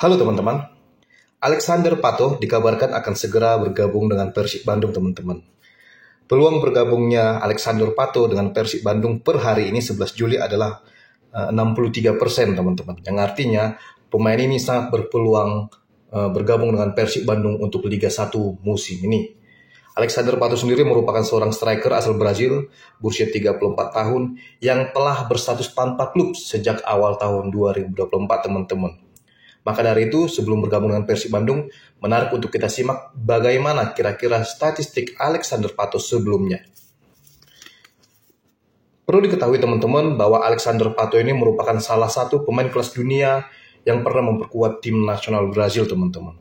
Halo teman-teman, Alexander Pato dikabarkan akan segera bergabung dengan Persib Bandung teman-teman. Peluang bergabungnya Alexander Pato dengan Persib Bandung per hari ini 11 Juli adalah 63% teman-teman. Yang artinya pemain ini sangat berpeluang bergabung dengan Persib Bandung untuk Liga 1 musim ini. Alexander Pato sendiri merupakan seorang striker asal Brazil berusia 34 tahun yang telah berstatus tanpa klub sejak awal tahun 2024 teman-teman. Maka dari itu, sebelum bergabung dengan Persib Bandung, menarik untuk kita simak bagaimana kira-kira statistik Alexander Pato sebelumnya. Perlu diketahui teman-teman bahwa Alexander Pato ini merupakan salah satu pemain kelas dunia yang pernah memperkuat tim nasional Brazil teman-teman.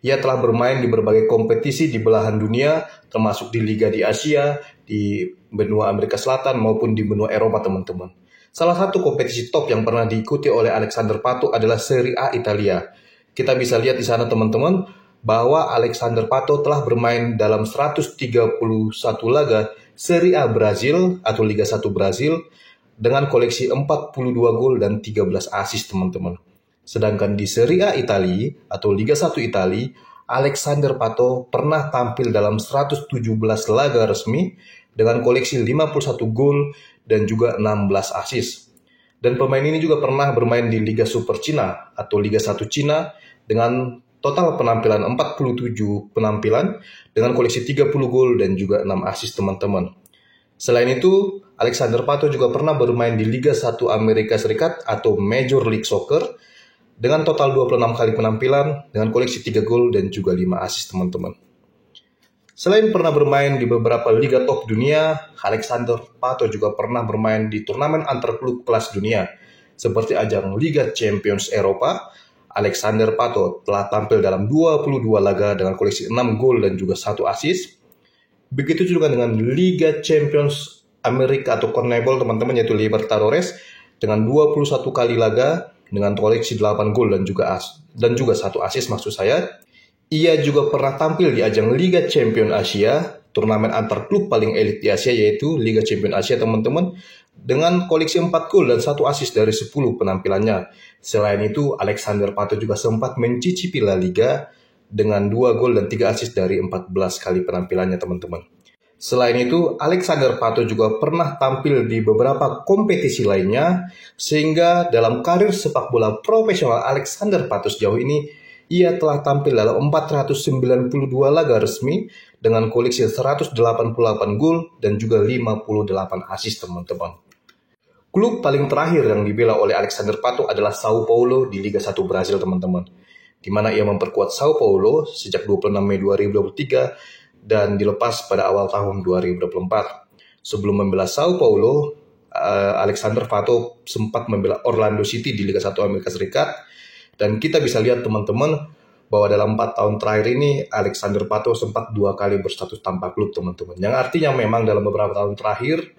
Ia telah bermain di berbagai kompetisi di belahan dunia, termasuk di Liga di Asia, di benua Amerika Selatan maupun di benua Eropa teman-teman. Salah satu kompetisi top yang pernah diikuti oleh Alexander Pato adalah Serie A Italia. Kita bisa lihat di sana teman-teman bahwa Alexander Pato telah bermain dalam 131 laga Serie A Brazil atau Liga 1 Brazil dengan koleksi 42 gol dan 13 assist teman-teman. Sedangkan di Serie A Italia atau Liga 1 Italia, Alexander Pato pernah tampil dalam 117 laga resmi dengan koleksi 51 gol dan juga 16 assist. Dan pemain ini juga pernah bermain di Liga Super Cina atau Liga 1 Cina dengan total penampilan 47 penampilan dengan koleksi 30 gol dan juga 6 assist teman-teman. Selain itu, Alexander Pato juga pernah bermain di Liga 1 Amerika Serikat atau Major League Soccer dengan total 26 kali penampilan dengan koleksi 3 gol dan juga 5 assist teman-teman. Selain pernah bermain di beberapa liga top dunia, Alexander Pato juga pernah bermain di turnamen antar klub kelas dunia, seperti ajang Liga Champions Eropa. Alexander Pato telah tampil dalam 22 laga dengan koleksi 6 gol dan juga 1 assist. Begitu juga dengan Liga Champions Amerika atau CONMEBOL teman-teman, yaitu Libertadores, dengan 21 kali laga dengan koleksi 8 gol dan juga 1 assist maksud saya. Ia juga pernah tampil di ajang Liga Champion Asia, turnamen antar klub paling elit di Asia yaitu Liga Champion Asia teman-teman, dengan koleksi 4 gol dan 1 assist dari 10 penampilannya. Selain itu, Alexander Pato juga sempat mencicipi La Liga dengan 2 gol dan 3 assist dari 14 kali penampilannya teman-teman. Selain itu, Alexander Pato juga pernah tampil di beberapa kompetisi lainnya, sehingga dalam karir sepak bola profesional Alexander Pato sejauh ini, ia telah tampil dalam 492 laga resmi dengan koleksi 188 gol dan juga 58 assist teman-teman. Klub paling terakhir yang dibela oleh Alexander Pato adalah Sao Paulo di Liga 1 Brazil teman-teman, di mana ia memperkuat Sao Paulo sejak 26 Mei 2023 dan dilepas pada awal tahun 2024. Sebelum membela Sao Paulo, Alexander Pato sempat membela Orlando City di Liga 1 Amerika Serikat. Dan kita bisa lihat teman-teman bahwa dalam 4 tahun terakhir ini Alexander Pato sempat 2 kali berstatus tanpa klub teman-teman. Yang artinya memang dalam beberapa tahun terakhir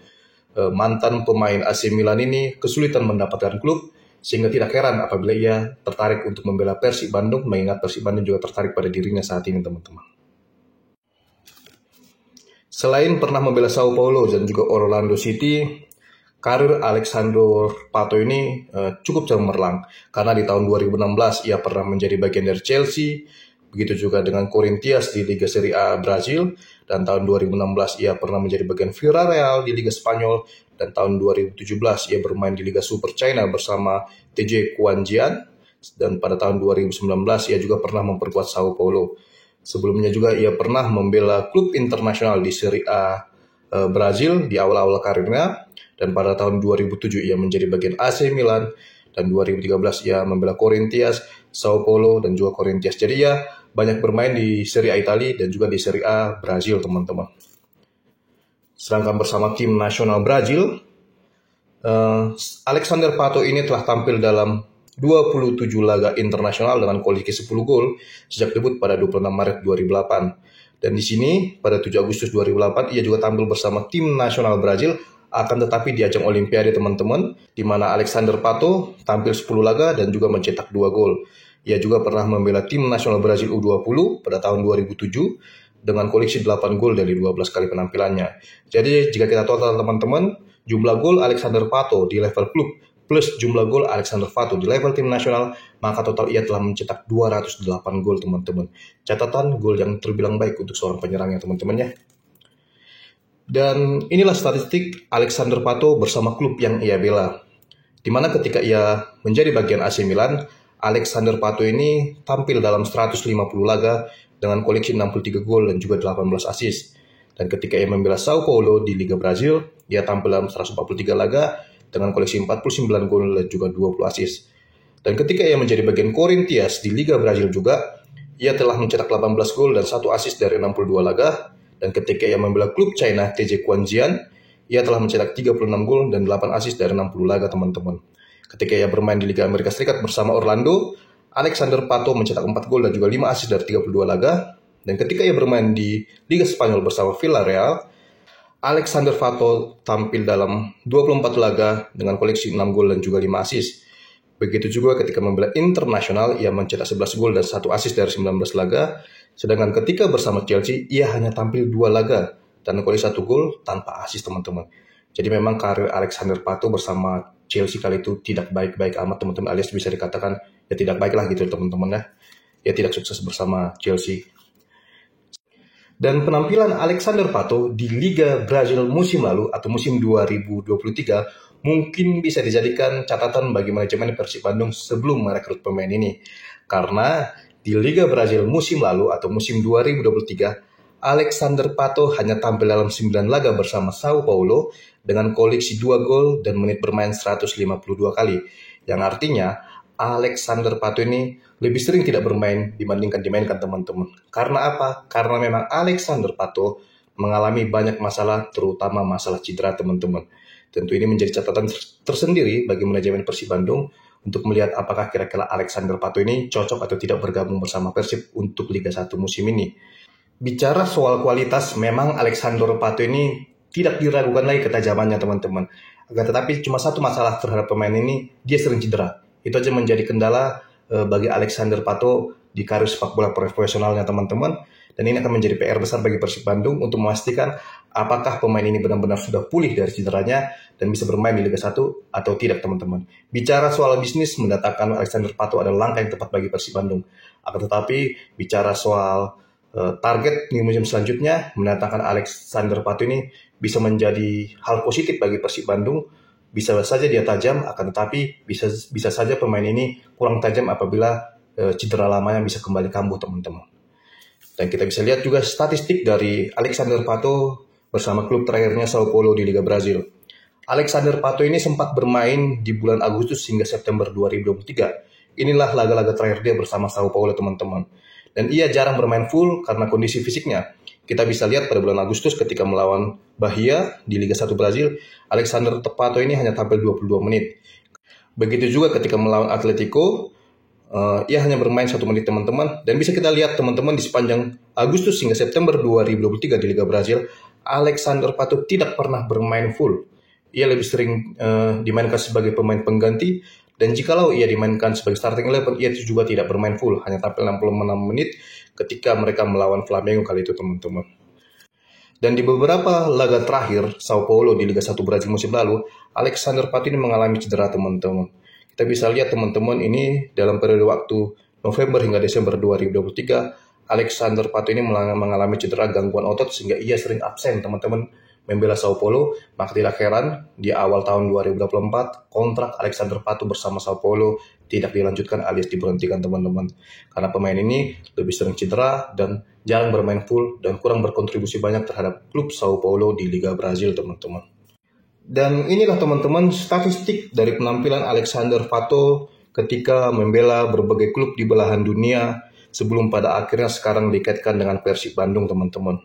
mantan pemain AC Milan ini kesulitan mendapatkan klub, sehingga tidak heran apabila ia tertarik untuk membela Persib Bandung, mengingat Persib Bandung juga tertarik pada dirinya saat ini teman-teman. Selain pernah membela Sao Paulo dan juga Orlando City, karir Alexander Pato ini cukup cemerlang karena di tahun 2016 ia pernah menjadi bagian dari Chelsea, begitu juga dengan Corinthians di Liga Serie A Brazil, dan tahun 2016 ia pernah menjadi bagian Villarreal di Liga Spanyol, dan tahun 2017 ia bermain di Liga Super China bersama TJ Quanjian, dan pada tahun 2019 ia juga pernah memperkuat Sao Paulo. Sebelumnya juga ia pernah membela klub internasional di Serie A Brazil di awal-awal karirnya. Dan pada tahun 2007 ia menjadi bagian AC Milan, dan 2013 ia membela Corinthians, Sao Paulo, dan juga Corinthians. Jadi ia banyak bermain di Serie A Italia dan juga di Serie A Brazil teman-teman. Sedangkan bersama tim nasional Brazil, Alexander Pato ini telah tampil dalam 27 laga internasional dengan koleksi 10 gol sejak debut pada 26 Maret 2008. Dan di sini pada 7 Agustus 2008 ia juga tampil bersama tim nasional Brazil. Akan tetapi di ajang Olimpiade teman-teman, di mana Alexander Pato tampil 10 laga dan juga mencetak 2 gol. Ia juga pernah membela tim nasional Brazil U20 pada tahun 2007 dengan koleksi 8 gol dari 12 kali penampilannya. Jadi jika kita total teman-teman, jumlah gol Alexander Pato di level klub plus jumlah gol Alexander Pato di level tim nasional, maka total ia telah mencetak 208 gol teman-teman. Catatan gol yang terbilang baik untuk seorang penyerang ya teman-teman ya. Dan inilah statistik Alexander Pato bersama klub yang ia bela. Di mana ketika ia menjadi bagian AC Milan, Alexander Pato ini tampil dalam 150 laga dengan koleksi 63 gol dan juga 18 assist. Dan ketika ia membela Sao Paulo di Liga Brazil, ia tampil dalam 143 laga dengan koleksi 49 gol dan juga 20 assist. Dan ketika ia menjadi bagian Corinthians di Liga Brazil juga, ia telah mencetak 18 gol dan 1 assist dari 62 laga. Dan ketika ia membela klub China TJ Quanjian, ia telah mencetak 36 gol dan 8 assist dari 60 laga teman-teman. Ketika ia bermain di Liga Amerika Serikat bersama Orlando, Alexander Pato mencetak 4 gol dan juga 5 assist dari 32 laga. Dan ketika ia bermain di Liga Spanyol bersama Villarreal, Alexander Pato tampil dalam 24 laga dengan koleksi 6 gol dan juga 5 assist. Begitu juga ketika membela Internasional, ia mencetak 11 gol dan 1 assist dari 19 laga. Sedangkan ketika bersama Chelsea, ia hanya tampil 2 laga dan koleksi 1 gol tanpa assist teman-teman. Jadi memang karir Alexander Pato bersama Chelsea kali itu tidak baik-baik amat teman-teman, alias bisa dikatakan ya tidak baik lah gitu teman-teman ya. Ia tidak sukses bersama Chelsea. Dan penampilan Alexander Pato di Liga Brazil musim lalu atau musim 2023 mungkin bisa dijadikan catatan bagi manajemen Persib Bandung sebelum merekrut pemain ini. Karena di Liga Brazil musim lalu atau musim 2023, Alexander Pato hanya tampil dalam 9 laga bersama Sao Paulo dengan koleksi 2 gol dan menit bermain 152 kali. Yang artinya Alexander Pato ini lebih sering tidak bermain dibandingkan dimainkan teman-teman. Karena apa? Karena memang Alexander Pato mengalami banyak masalah, terutama masalah cedera teman-teman. Tentu ini menjadi catatan tersendiri bagi manajemen Persib Bandung untuk melihat apakah kira-kira Alexander Pato ini cocok atau tidak bergabung bersama Persib untuk Liga 1 musim ini. Bicara soal kualitas, memang Alexander Pato ini tidak diragukan lagi ketajamannya teman-teman. Akan tetapi cuma satu masalah terhadap pemain ini, dia sering cedera. Itu aja menjadi kendala bagi Alexander Pato di karir sepak bola profesionalnya teman-teman. Dan ini akan menjadi PR besar bagi Persib Bandung untuk memastikan apakah pemain ini benar-benar sudah pulih dari cederanya dan bisa bermain di Liga 1 atau tidak teman-teman. Bicara soal bisnis, mendatangkan Alexander Pato adalah langkah yang tepat bagi Persib Bandung. Akan tetapi bicara soal target di musim selanjutnya, mendatangkan Alexander Pato ini bisa menjadi hal positif bagi Persib Bandung. Bisa saja dia tajam, akan tetapi bisa saja pemain ini kurang tajam apabila cedera lamanya bisa kembali kambuh teman-teman. Dan kita bisa lihat juga statistik dari Alexander Pato bersama klub terakhirnya Sao Paulo di Liga Brazil. Alexander Pato ini sempat bermain di bulan Agustus hingga September 2023. Inilah laga-laga terakhir dia bersama Sao Paulo teman-teman. Dan ia jarang bermain full karena kondisi fisiknya. Kita bisa lihat pada bulan Agustus ketika melawan Bahia di Liga 1 Brazil, Alexander Pato ini hanya tampil 22 menit. Begitu juga ketika melawan Atletico, ia hanya bermain 1 menit teman-teman. Dan bisa kita lihat teman-teman di sepanjang Agustus hingga September 2023 di Liga Brazil, Alexander Pato tidak pernah bermain full. Ia lebih sering dimainkan sebagai pemain pengganti. Dan jikalau ia dimainkan sebagai starting 11, ia juga tidak bermain full, hanya tampil 66 menit ketika mereka melawan Flamengo kali itu teman-teman. Dan di beberapa laga terakhir Sao Paulo di Liga 1 Brazil musim lalu, Alexander Pato ini mengalami cedera teman-teman. Kita bisa lihat teman-teman ini dalam periode waktu November hingga Desember 2023, Alexander Pato ini mengalami cedera gangguan otot sehingga ia sering absen teman-teman membela Sao Paulo. Maka tidak heran di awal tahun 2024 kontrak Alexander Pato bersama Sao Paulo tidak dilanjutkan alias diberhentikan teman-teman. Karena pemain ini lebih sering cedera dan jarang bermain full dan kurang berkontribusi banyak terhadap klub Sao Paulo di Liga Brazil teman-teman. Dan inilah teman-teman statistik dari penampilan Alexander Pato ketika membela berbagai klub di belahan dunia sebelum pada akhirnya sekarang dikaitkan dengan Persib Bandung teman-teman.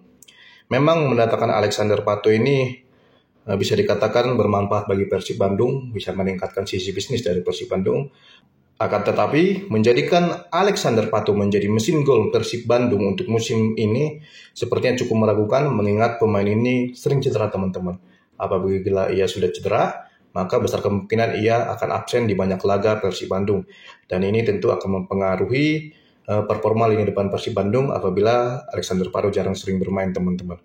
Memang mendatangkan Alexander Pato ini bisa dikatakan bermanfaat bagi Persib Bandung, bisa meningkatkan sisi bisnis dari Persib Bandung. Akan tetapi menjadikan Alexander Pato menjadi mesin gol Persib Bandung untuk musim ini sepertinya cukup meragukan mengingat pemain ini sering cedera teman-teman. Apabila ia sudah cedera, maka besar kemungkinan ia akan absen di banyak laga Persib Bandung. Dan ini tentu akan mempengaruhi performa lini depan Persib Bandung apabila Alexander Pato jarang sering bermain teman-teman.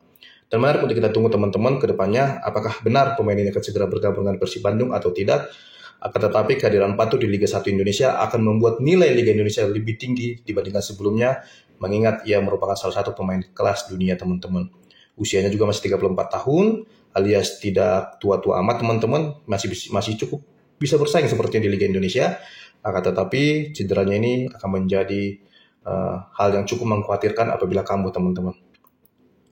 Dan menarik untuk kita tunggu teman-teman ke depannya apakah benar pemain ini akan segera bergabung dengan Persib Bandung atau tidak. Akan tetapi kehadiran Pato di Liga 1 Indonesia akan membuat nilai Liga Indonesia lebih tinggi dibandingkan sebelumnya, mengingat ia merupakan salah satu pemain kelas dunia, teman-teman. Usianya juga masih 34 tahun, alias tidak tua-tua amat, teman-teman. Masih cukup bisa bersaing seperti di Liga Indonesia. Akan tetapi cederanya ini akan menjadi hal yang cukup mengkhawatirkan apabila kambuh, teman-teman.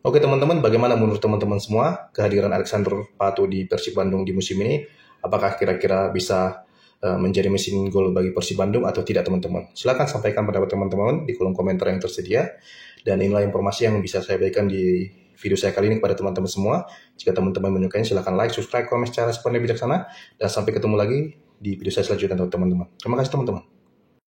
Oke teman-teman, bagaimana menurut teman-teman semua kehadiran Alexander Pato di Persib Bandung di musim ini? Apakah kira-kira bisa menjadi mesin gol bagi Persib Bandung atau tidak, teman-teman? Silahkan sampaikan pendapat teman-teman di kolom komentar yang tersedia. Dan inilah informasi yang bisa saya berikan di video saya kali ini kepada teman-teman semua. Jika teman-teman menyukainya, silahkan like, subscribe, komen secara sepenuhnya bijaksana. Dan sampai ketemu lagi di video saya selanjutnya, teman-teman. Terima kasih, teman-teman.